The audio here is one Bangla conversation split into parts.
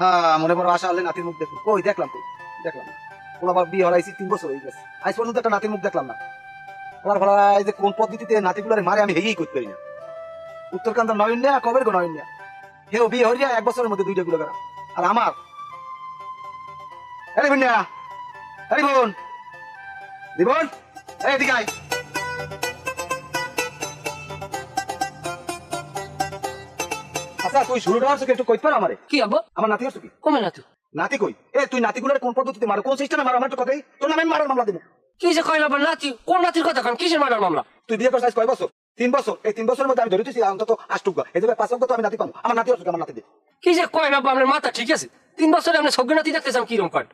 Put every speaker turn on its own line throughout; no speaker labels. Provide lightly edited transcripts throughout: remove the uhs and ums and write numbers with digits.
হ্যাঁ মনে করো আশা হলে নাতির মুখ দেখো কই দেখলাম কই দেখলাম না। ওরা আবার বিয়ে হরাইছি 3 বছর হয়ে গেছে আজ পর্যন্ত একটা নাতির মুখ দেখলাম না। ওরা ভাড়া এই যে কোন পদ্ধতিতে নাতিগুলারে মারে আমি হেই করতে পারি না। উত্তরকান্দার নয়ন না কবের গো নয়ন না হেও বিয়ে হরিয়া 1 বছরের মধ্যে 2টা গুলো করা আর আমার আরে বোন না আরে বোন জীবন এই দিকে আয়। আচ্ছা তুই শুরুটা হচ্ছে একটু কইতে পার আমারে
কি আব্বা?
আমার নাতি হচ্ছে কি
কমে না তুই
নাতি কই এ তুই নাতিগুলোর কোন পদ্ধতিতে মারো কোন সিস্টেমে মারো আমার তো কথাই তোর নামে আমি মারার মামলা দেবো।
কি যে কইলা আবার নাতি কোন নাতির কথা কান কিসের মারার মামলা?
তুই বিয়ে করছিস কয় বছর 3 বছর এই 3 বছরের মধ্যে আমি ধরে দিয়েছি অন্তত 8 টুকরা এই জায়গায় 5 তো আমি নাতি পাবো আমার নাতি হচ্ছে আমার নাতি দে।
কি যে কইলা আব্বা আপনার মাথা ঠিক আছে? 3 বছরে আপনি সজ্ঞ নাতি দেখতেছেন কি রকম কাট?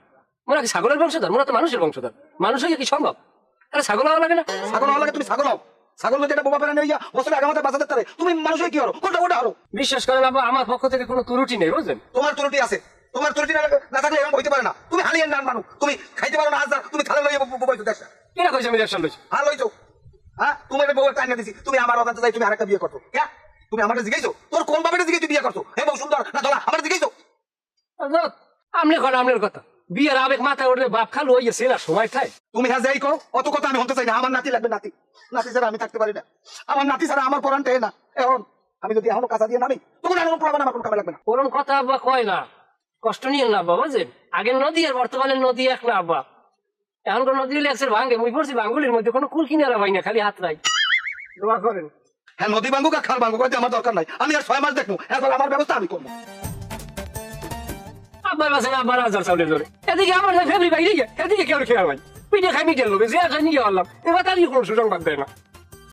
মোরা কি ছাগলের বংশধর? মোরা তো মানুষের বংশধর। মানুষ হয়ে কি সম্ভব? আরে ছাগল হওয়া লাগে না?
ছাগল হওয়া লাগে তুমি ছাগল হও ছাগল মধ্যে একটা বোবা পেরা নিয়ে বছরে আগামাতে বাঁচাতে পারে তুমি মানুষ হয়ে কি হরো কোনটা কোনটা হরো।
বিশ্বাস করেন আব্বা আমার পক্ষ থেকে কোনো ত্রুটি নেই বুঝলেন।
তোমার ত্রুটি আছে তোমার ত্রুটি না থাকলে এরকম হইতে পারে না। তুমি হালিয়ে নান মানুষ তুমি খাইতে পারো না হাজার তুমি থালা লইয়া বইছো দেখছা
কিনা কইছে আমি দেখছেন লইছি
হ্যাঁ লইছো হ্যাঁ তুমি একটা বউ একটা আইনা দিছি তুমি আমার অজান্তে যাই তুমি আরেকটা বিয়ে করছো হ্যাঁ তুমি আমাকে জিজ্ঞাসো তোর কোন ভাবে জিজ্ঞাসা তুই বিয়ে করছো হে বউ সুন্দর না ধরা আমার জিজ্ঞাসো।
আপনি কথা আপনার কথা বিয়ের আবেগ মাথায় উঠলে বাপ খালু হয়ে গেছে না সময় ঠাই।
তুমি হ্যাঁ যাই করো অত কথা আমি হতে চাই না আমার নাতি লাগবে নাতি নাতি ছাড়া আমি থাকতে পারি না আমার নাতি ছাড়া আমার পরানটা না এখন আমি যদি এখনো কাঁচা দিয়ে নামি তখন এমন পড়াবে না আমার কোনো কামে লাগবে না।
ওরম কথা আব্বা কয় না কষ্ট নিয়ে না আব্বা বুঝলেন। আগের নদী আর বর্তমানের নদী এক না আব্বা। এখন কোন নদী হলে একসের ভাঙ্গে মুই পড়ছি ভাঙ্গুলির মধ্যে কোনো কুল কিনারা ভাই না খালি হাত নাই দোয়া করেন।
হ্যাঁ নদী ভাঙ্গুক আর খাল ভাঙ্গুক আমার দরকার নাই আমি আর 6 মাস দেখবো এখন আমার ব্যবস্থা আমি করবো।
আব্বার বাসে না আব্বার হাজার চাউলের জোরে এদিকে আমার ফেব্রি বাইরে এদিকে কেউ খেয়াল ভাই পিঠে খাই মিটেল লোবে যে খাই নিয়ে আনলাম এবার তারই কোনো সুযোগ বাদ দেয় না।